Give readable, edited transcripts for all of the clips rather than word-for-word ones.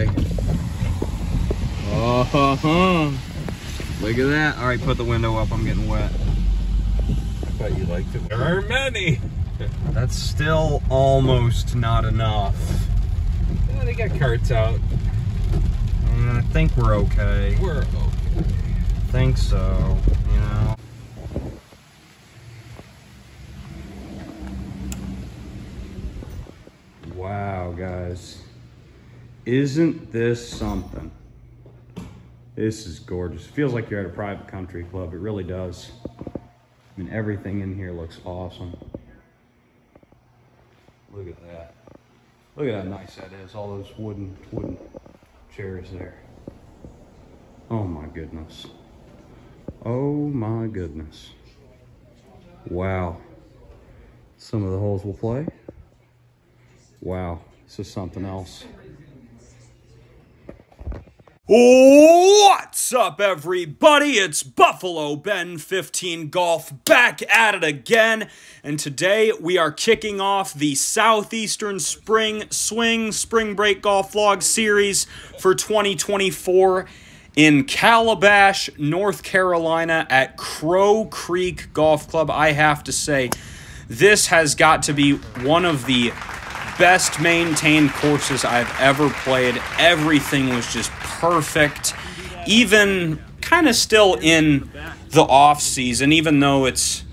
boy. Oh, look at that. All right, put the window up. I'm getting wet. I bet you liked it. There are many. That's still almost not enough. Yeah, they got carts out. I think we're okay. We're okay. I think so, you know. Wow, guys. Isn't this something? This is gorgeous. It feels like you're at a private country club. It really does. I mean, everything in here looks awesome. Look at that. Look at how nice that is. All those wooden chairs there. Oh my goodness. Oh my goodness. Wow. Some of the holes will play. Wow, this is something else. What's up, everybody? It's Buffalo Ben 15 Golf back at it again, and today we are kicking off the Southeastern Spring Swing Spring Break Golf Vlog Series for 2024 in Calabash, North Carolina at Crow Creek Golf Club. I have to say, this has got to be one of the best maintained courses I've ever played. Everything was just perfect, even kind of still in the off season, even though it's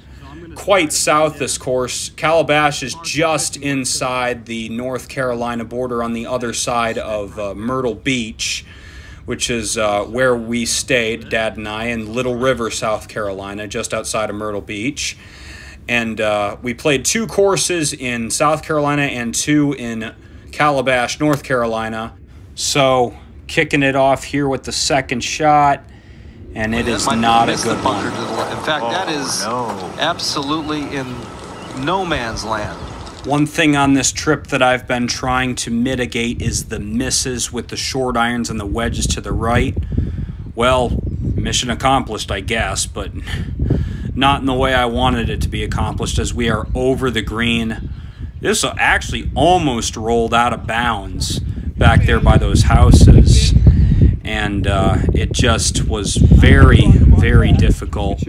quite south. This course, Calabash, is just inside the North Carolina border on the other side of Myrtle Beach, which is where we stayed, Dad and I, in Little River, South Carolina, just outside of Myrtle Beach. And we played 2 courses in South Carolina and 2 in Calabash, North Carolina. So, kicking it off here with the second shot, and it is not a good one. In fact, that is absolutely in no man's land. One thing on this trip that I've been trying to mitigate is the misses with the short irons and the wedges to the right. Well, mission accomplished, I guess, but not in the way I wanted it to be accomplished, as we are over the green. This actually almost rolled out of bounds back there by those houses, and it just was very, very difficult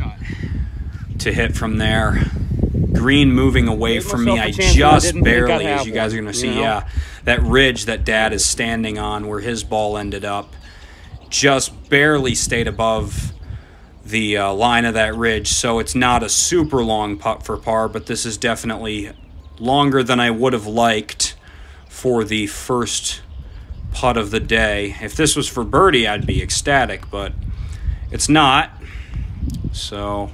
to hit from there. Green moving away from me. I just barely, as you guys are going to see, yeah, that ridge that Dad is standing on where his ball ended up, just barely stayed above the line of that ridge. So it's not a super long putt for par, but this is definitely longer than I would have liked for the first putt of the day. If this was for birdie, I'd be ecstatic, but it's not. So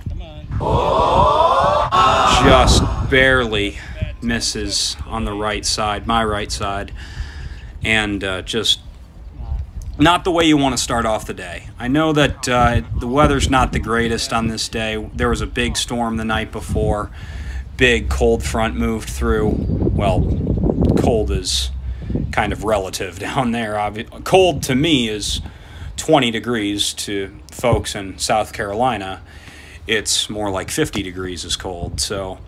just barely misses on the right side, my right side, and just not the way you want to start off the day. I know that the weather's not the greatest on this day. There was a big storm the night before. Big cold front moved through. Well, cold is kind of relative down there. Cold to me is 20 degrees. To folks in South Carolina, it's more like 50 degrees is cold. So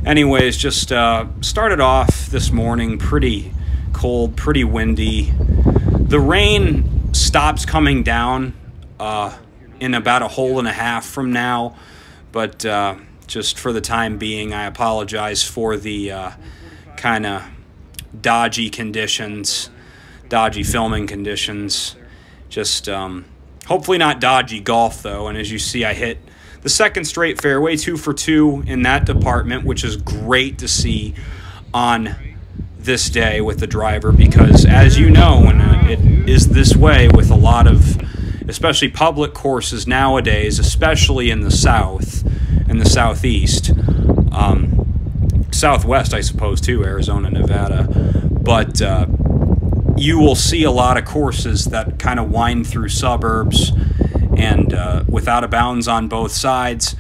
anyways, just started off this morning pretty cold, pretty windy. The rain stops coming down in about a hole and a half from now, but just for the time being, I apologize for the kind of dodgy conditions, dodgy filming conditions. Just hopefully not dodgy golf, though. And as you see, I hit the second straight fairway, 2 for 2 in that department, which is great to see on this day with the driver, because as you know, when it is this way with a lot of especially public courses nowadays, especially in the south and the southeast, southwest I suppose too, Arizona, Nevada, but you will see a lot of courses that kind of wind through suburbs and with out of bounds on both sides.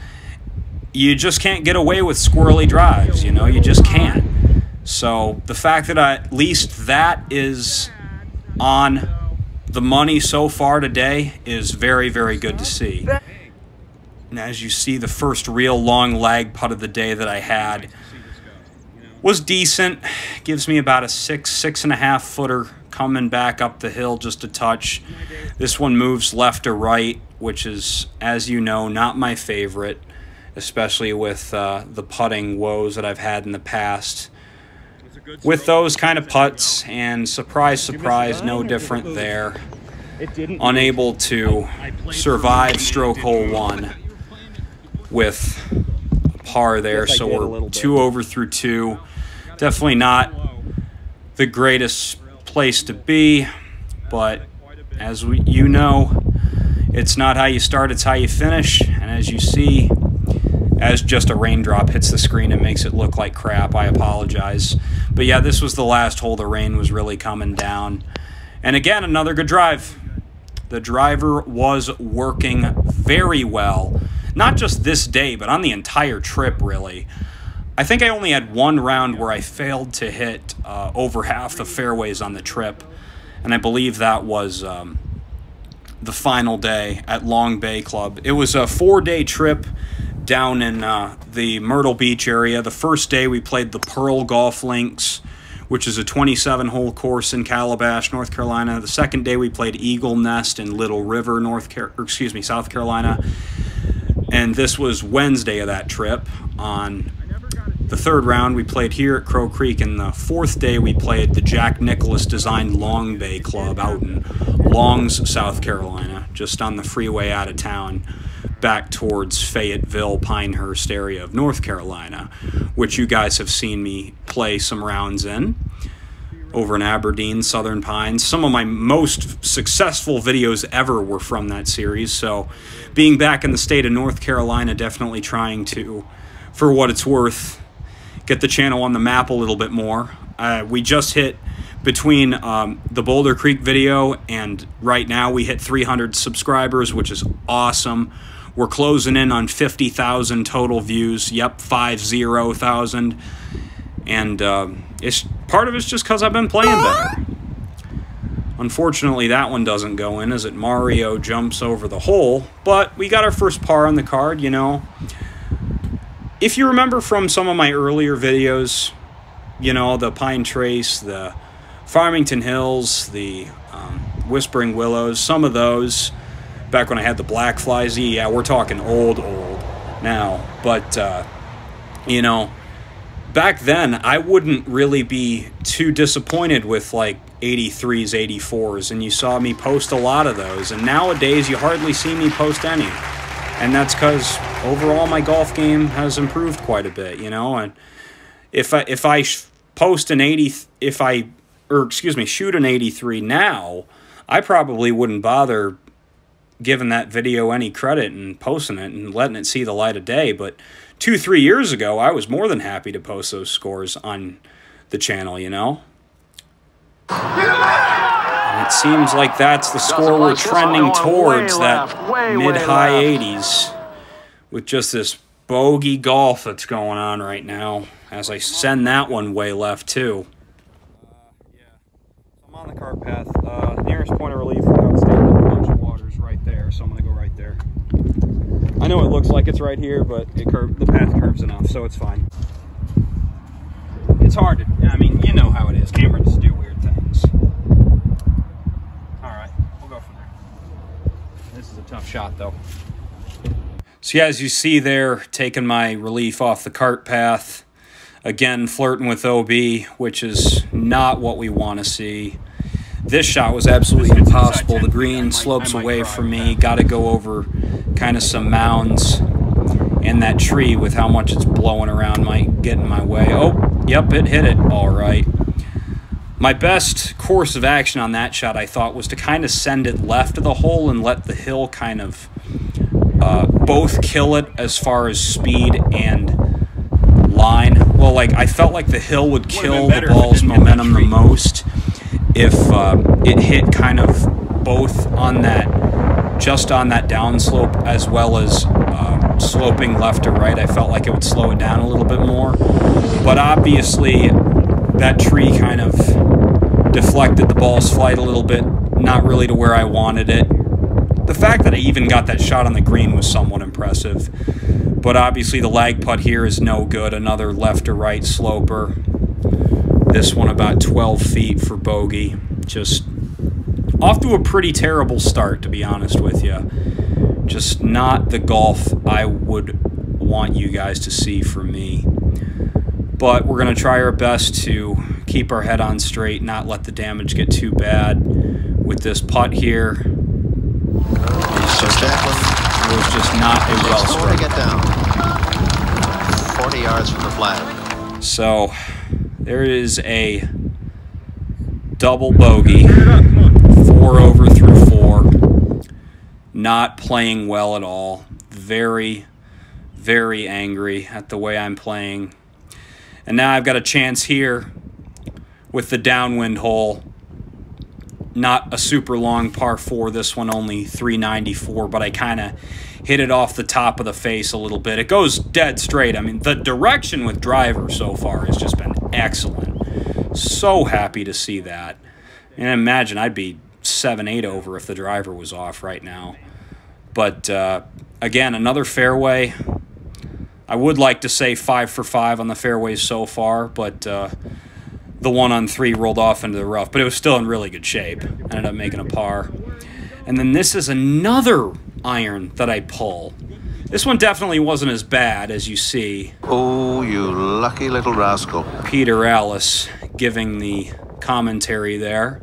You just can't get away with squirrely drives, you know, you just can't. So the fact that at least that is on the money so far today is very, very good to see. And as you see, the first real long lag putt of the day that I had was decent. Gives me about a 6.5 footer coming back up the hill just a touch. This one moves left to right, which is, as you know, not my favorite, especially with the putting woes that I've had in the past. With those kind of putts, and surprise, surprise, no different there. Unable to survive stroke hole 1 with a par there, so we're 2 over through 2. Definitely not the greatest place to be, but as you know, it's not how you start, it's how you finish. And as you see, as just a raindrop hits the screen, it makes it look like crap. I apologize. But yeah, this was the last hole. The rain was really coming down. And again, another good drive. The driver was working very well. Not just this day, but on the entire trip, really. I think I only had one round where I failed to hit over half the fairways on the trip. And I believe that was the final day at Long Bay Club. It was a 4-day trip down in the Myrtle Beach area. The first day we played the Pearl Golf Links, which is a 27-hole course in Calabash, North Carolina. The second day we played Eagle Nest in Little River, South Carolina. And this was Wednesday of that trip. On the third round we played here at Crow Creek, and the fourth day we played the Jack Nicklaus designed Long Bay Club out in Longs, South Carolina, just on the freeway out of town, back towards Fayetteville, Pinehurst area of North Carolina, which you guys have seen me play some rounds in over in Aberdeen, Southern Pines. Some of my most successful videos ever were from that series, so being back in the state of North Carolina, definitely trying to, for what it's worth, get the channel on the map a little bit more. We just hit, between the Boulder Creek video and right now, we hit 300 subscribers, which is awesome. We're closing in on 50,000 total views. Yep, 50,000. And part of it's just because I've been playing better. Unfortunately, that one doesn't go in, as it Mario jumps over the hole. But we got our first par on the card, you know. If you remember from some of my earlier videos, you know, the Pine Trace, the Farmington Hills, the Whispering Willows, some of those, back when I had the Black Flies, yeah, we're talking old now. But, you know, back then, I wouldn't really be too disappointed with, like, 83s, 84s, and you saw me post a lot of those. And nowadays, you hardly see me post any. And that's because overall my golf game has improved quite a bit, you know. And if I post an 80, shoot an 83 now, I probably wouldn't bother giving that video any credit and posting it and letting it see the light of day. But 2-3 years ago, I was more than happy to post those scores on the channel, you know. And it seems like that's the score we're trending towards, that mid-high 80s, with just this bogey golf that's going on right now, as I send that one way left, too. Yeah, I'm on the cart path. Nearest point of relief without standing in a bunch of water is right there, so I'm going to go right there. I know it looks like it's right here, but the path curves enough, so it's fine. It's hard to, I mean, you know how it is. Cameras do weird things. Alright, we'll go from there. This is a tough shot, though. So yeah, as you see there, taking my relief off the cart path. Again, flirting with OB, which is not what we want to see. This shot was absolutely impossible. The green slopes away from me. Got to go over kind of some mounds. And that tree, with how much it's blowing around, might get in my way. Oh, yep, it hit it all right. My best course of action on that shot, I thought, was to kind of send it left of the hole and let the hill kind of both kill it as far as speed and line. Well, like, I felt like the hill would kill the ball's momentum the most if it hit kind of both on that, just on that downslope, as well as sloping left to right. I felt like it would slow it down a little bit more. But obviously, that tree kind of deflected the ball's flight a little bit, not really to where I wanted it. The fact that I even got that shot on the green was somewhat impressive. But obviously the lag putt here is no good. Another left to right sloper. This one about 12 feet for bogey. Just off to a pretty terrible start, to be honest with you. Just not the golf I would want you guys to see from me. But we're going to try our best to keep our head on straight, not let the damage get too bad with this putt here. It was just not a well struck. Get down. 40 yards from the flag. So there is a double bogey, 4 over through 4. Not playing well at all. Very, very angry at the way I'm playing. And now I've got a chance here with the downwind hole. Not a super long par 4. This one only 394, but I kind of hit it off the top of the face a little bit. It goes dead straight. I mean, the direction with driver so far has just been excellent. So happy to see that. And imagine I'd be 7-8 over if the driver was off right now. But again, another fairway. I would like to say 5 for 5 on the fairways so far, but the 1 on 3 rolled off into the rough, but it was still in really good shape. Ended up making a par. And then this is another iron that I pull. This one definitely wasn't as bad as you see. Oh, you lucky little rascal. Peter Ellis giving the commentary there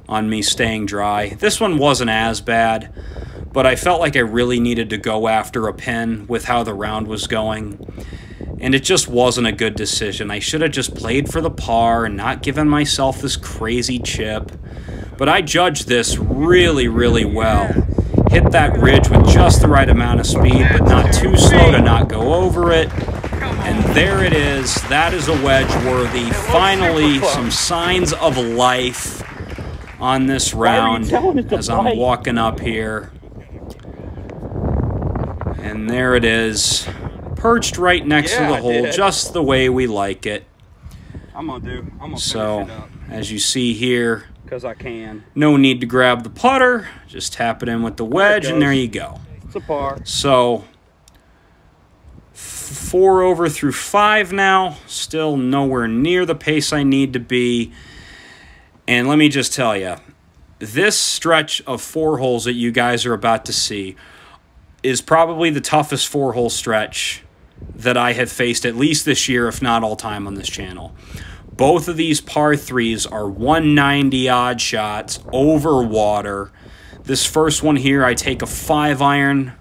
on me staying dry. This one wasn't as bad, but I felt like I really needed to go after a pin with how the round was going. And it just wasn't a good decision. I should have just played for the par and not given myself this crazy chip. But I judged this really, really well. Hit that ridge with just the right amount of speed, but not too slow to not go over it. And there it is. That is a wedge worthy. Finally, some signs of life on this round as I'm walking up here. And there it is. Perched right next to the hole, just the way we like it. I'm gonna so, as you see here, because I can. No need to grab the putter. Just tap it in with the wedge, and there you go. It's a par. So, 4 over through 5 now. Still nowhere near the pace I need to be. And let me just tell you, this stretch of 4 holes that you guys are about to see is probably the toughest 4-hole stretch that I have faced, at least this year, if not all time on this channel. Both of these par 3s are 190-odd shots over water. This first one here, I take a 5-iron,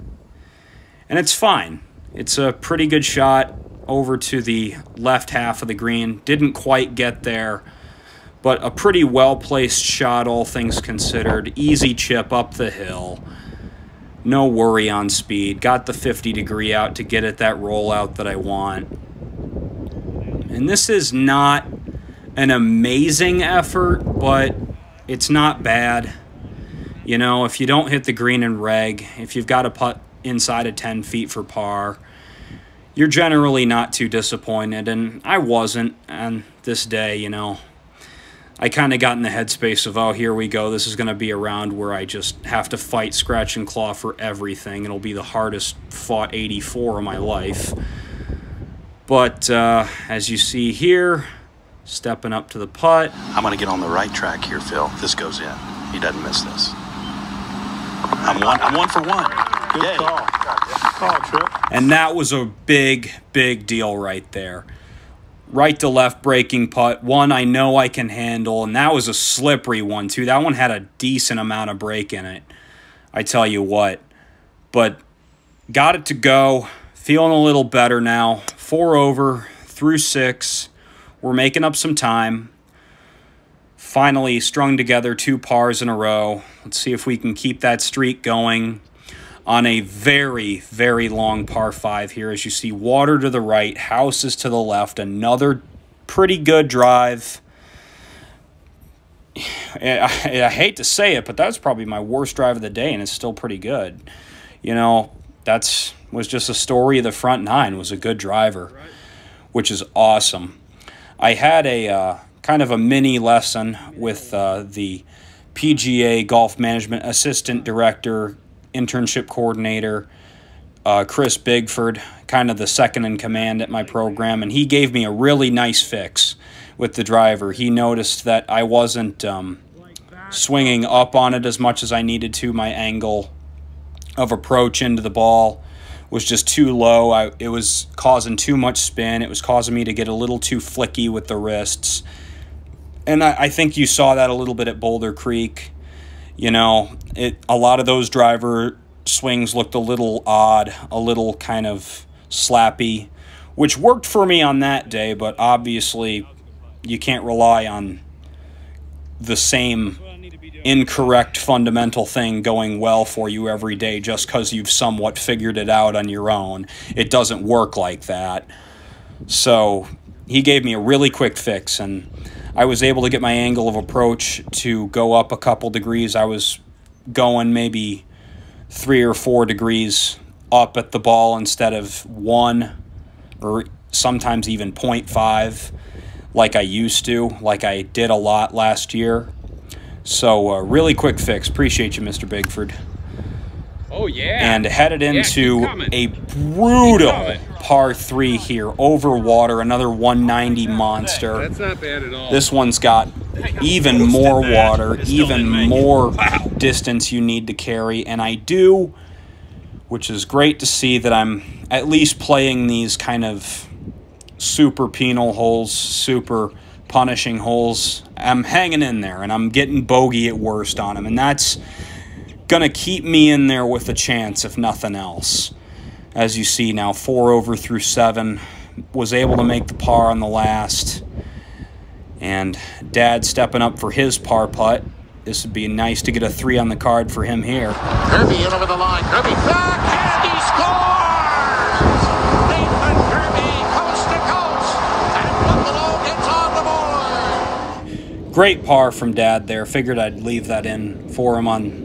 and it's fine. It's a pretty good shot over to the left half of the green. Didn't quite get there, but a pretty well-placed shot, all things considered. Easy chip up the hill. No worry on speed. Got the 50-degree out to get it that rollout that I want. And this is not an amazing effort, but it's not bad. You know, if you don't hit the green and reg, if you've got a putt inside of 10 feet for par, you're generally not too disappointed. And I wasn't on this day, you know. I kind of got in the headspace of, oh, here we go. This is going to be a round where I just have to fight, scratch, and claw for everything. It'll be the hardest fought 84 of my life. But as you see here, stepping up to the putt. I'm going to get on the right track here, Phil. This goes in. He doesn't miss this. I'm one for one. Good call. Good call, Trip. And that was a big, big deal right there. Right to left breaking putt. One I know I can handle, and that was a slippery one, too. That one had a decent amount of break in it, I tell you what. But got it to go. Feeling a little better now. 4 over through 6. We're making up some time. Finally strung together 2 pars in a row. Let's see if we can keep that streak going on a very, very long par 5 here. As you see, water to the right, houses to the left. Another pretty good drive. I hate to say it, but that's probably my worst drive of the day, and it's still pretty good. You know, was just a story of the front 9. Was a good driver, which is awesome. I had a kind of a mini lesson with the PGA Golf Management Assistant Director, Internship Coordinator, Chris Bigford, kind of the second in command at my program, and he gave me a really nice fix with the driver. He noticed that I wasn't swinging up on it as much as I needed to. My angle of approach into the ball was just too low. It was causing too much spin. It was causing me to get a little too flicky with the wrists. And I think you saw that a little bit at Boulder Creek. You know, a lot of those driver swings looked a little odd, a little kind of slappy, which worked for me on that day, but obviously you can't rely on the same incorrect fundamental thing going well for you every day just because you've somewhat figured it out on your own. It doesn't work like that. So he gave me a really quick fix, and I was able to get my angle of approach to go up a couple degrees. I was going maybe 3 or 4 degrees up at the ball instead of 1 or sometimes even 0.5 like I used to, like I did a lot last year. So really quick fix. Appreciate you, Mr. Bigford. Oh, yeah. And headed into a brutal par 3 here over water, another 190 monster. That's not bad at all. This one's got even more water, even more distance you need to carry, and I do, which is great to see that I'm at least playing these kind of super penal holes, super punishing holes. I'm hanging in there, and I'm getting bogey at worst on them, and that's going to keep me in there with a chance, if nothing else. As you see now, 4 over through 7, was able to make the par on the last, and Dad stepping up for his par putt. This would be nice to get a 3 on the card for him here. Kirby in over the line. Kirby back, and he scores! Nathan Kirby, coast to coast, and Buffalo gets on the board. Great par from Dad there. Figured I'd leave that in for him on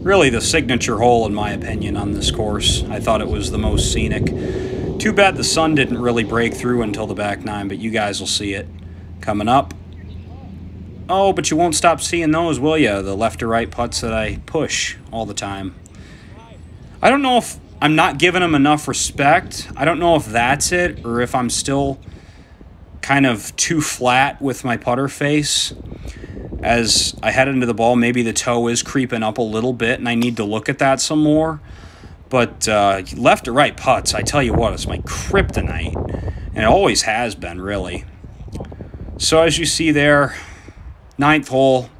really the signature hole, in my opinion, on this course. I thought it was the most scenic. Too bad the sun didn't really break through until the back 9, but you guys will see it coming up. Oh, but you won't stop seeing those, will you? The left to right putts that I push all the time. I don't know if I'm not giving them enough respect. I don't know if that's it, or if I'm still kind of too flat with my putter face. As I head into the ball, maybe the toe is creeping up a little bit, and I need to look at that some more. But left to right putts, I tell you what, it's my kryptonite. And it always has been, really. So as you see there, 9th hole,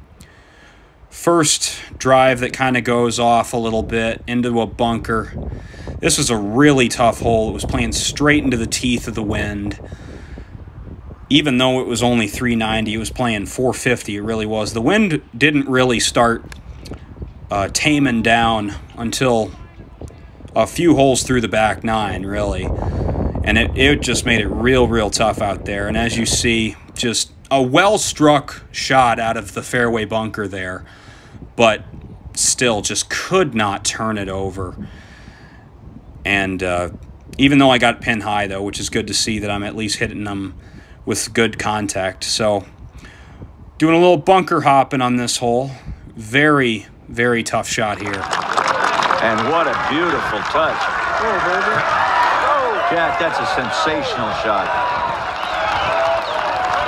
first drive that kind of goes off a little bit into a bunker. This was a really tough hole. It was playing straight into the teeth of the wind. Even though it was only 390, it was playing 450, it really was. The wind didn't really start taming down until a few holes through the back 9, really. And it just made it real tough out there. And as you see, just a well-struck shot out of the fairway bunker there, but still just could not turn it over. And even though I got pin high, though, which is good to see that I'm at least hitting them with good contact. So doing a little bunker hopping on this hole. Very tough shot here. And what a beautiful touch. Oh, baby. Oh, Jack, that's a sensational shot.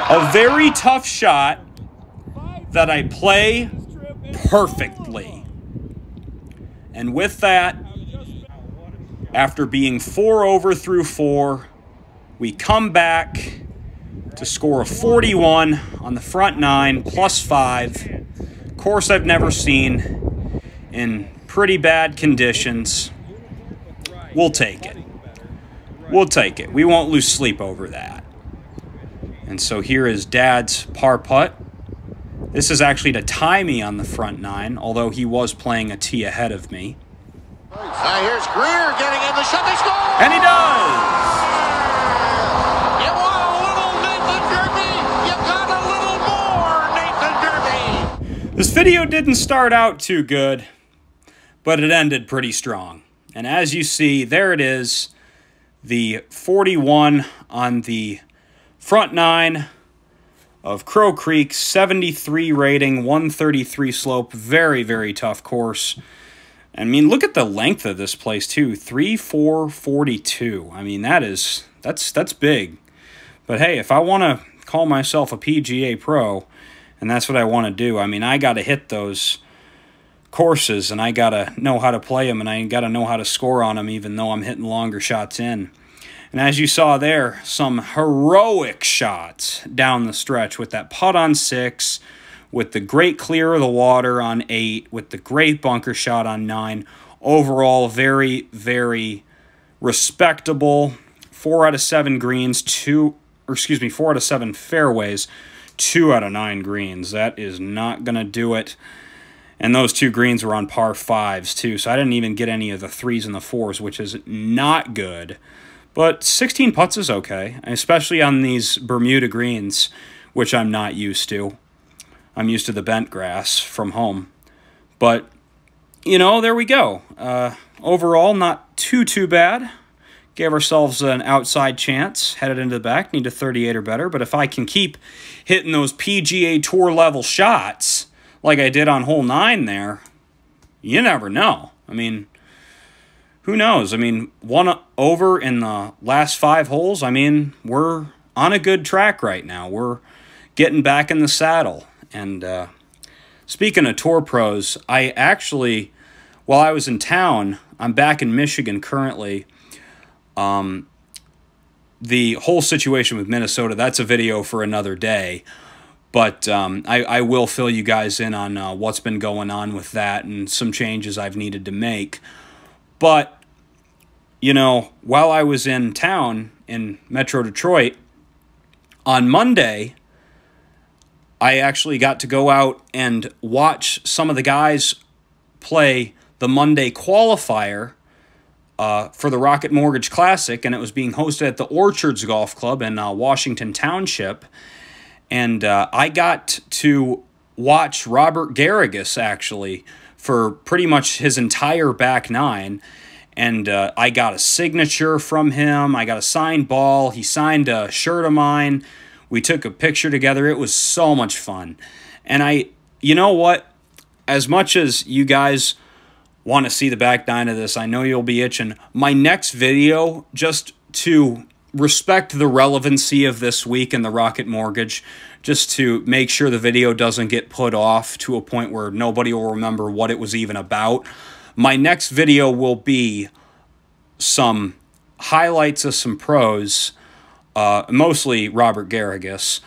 A very tough shot that I play perfectly. And with that, after being 4 over through 4, we come back to score a 41 on the front 9, +5. Course I've never seen, in pretty bad conditions. We'll take it. We'll take it. We won't lose sleep over that. And so here is Dad's par putt. This is actually to tie me on the front 9, although he was playing a tee ahead of me. Now here's Greer getting in the shot. They score! And he does! You want a little Nathan Kirby? You got a little more Nathan Kirby. This video didn't start out too good, but it ended pretty strong. And as you see, there it is, the 41 on the front 9 of Crow Creek, 73 rating, 133 slope, very tough course. I mean, look at the length of this place too. 3,442. I mean, that's big. But hey, if I want to call myself a PGA pro, and that's what I want to do, I mean, I got to hit those courses, and I got to know how to play them, and I got to know how to score on them, even though I'm hitting longer shots in. And as you saw there, some heroic shots down the stretch with that putt on 6, with the great clear of the water on 8, with the great bunker shot on 9. Overall, very, very respectable. 4 out of 7 greens, 4 out of 7 fairways, 2 out of 9 greens. That is not going to do it. And those 2 greens were on par 5s too, so I didn't even get any of the 3s and the 4s, which is not good. But 16 putts is okay, especially on these Bermuda greens, which I'm not used to. I'm used to the bent grass from home. But, you know, there we go. Overall, not too bad. Gave ourselves an outside chance. Headed into the back. Need a 38 or better. But if I can keep hitting those PGA Tour level shots like I did on hole 9 there, you never know. I mean, who knows? I mean, 1 over in the last 5 holes. I mean, we're on a good track right now. We're getting back in the saddle. And speaking of tour pros, I actually, while I was in town, I'm back in Michigan currently. The whole situation with Minnesota, that's a video for another day. But I will fill you guys in on what's been going on with that and some changes I've needed to make. But, you know, while I was in town in Metro Detroit, on Monday, I actually got to go out and watch some of the guys play the Monday qualifier for the Rocket Mortgage Classic, and it was being hosted at the Orchards Golf Club in Washington Township. And I got to watch Robert Garrigus, actually, for pretty much his entire back 9. And I got a signature from him. I got a signed ball. He signed a shirt of mine. We took a picture together. It was so much fun. And you know what? As much as you guys want to see the back 9 of this, I know you'll be itching. My next video, just to respect the relevancy of this week in the Rocket Mortgage, just to make sure the video doesn't get put off to a point where nobody will remember what it was even about, my next video will be some highlights of some pros, mostly Robert Garrigus,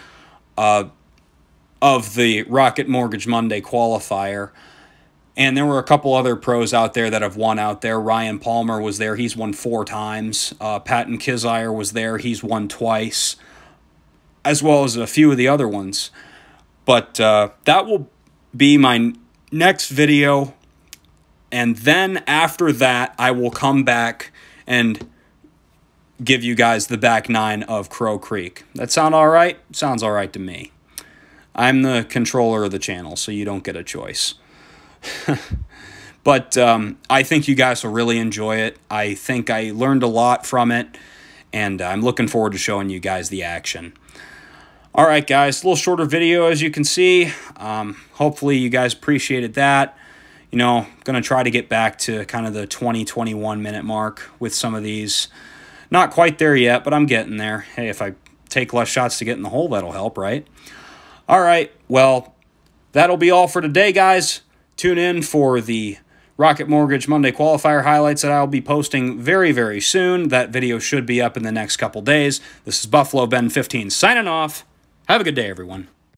of the Rocket Mortgage Monday qualifier. And there were a couple other pros out there that have won out there. Ryan Palmer was there. He's won 4 times. Patton Kizzire was there. He's won twice, as well as a few of the other ones. But that will be my next video. And then after that, I will come back and give you guys the back 9 of Crow Creek. That sound all right? Sounds all right to me. I'm the controller of the channel, so you don't get a choice. But I think you guys will really enjoy it. I think I learned a lot from it, and I'm looking forward to showing you guys the action. All right, guys, a little shorter video, as you can see. Hopefully you guys appreciated that. You know, going to try to get back to kind of the 20-21 minute mark with some of these. Not quite there yet, but I'm getting there. Hey, if I take less shots to get in the hole, that'll help, right? All right, well, that'll be all for today, guys. Tune in for the Rocket Mortgage Monday qualifier highlights that I'll be posting very, very soon. That video should be up in the next couple days. This is Buffalo Ben 15 signing off. Have a good day, everyone.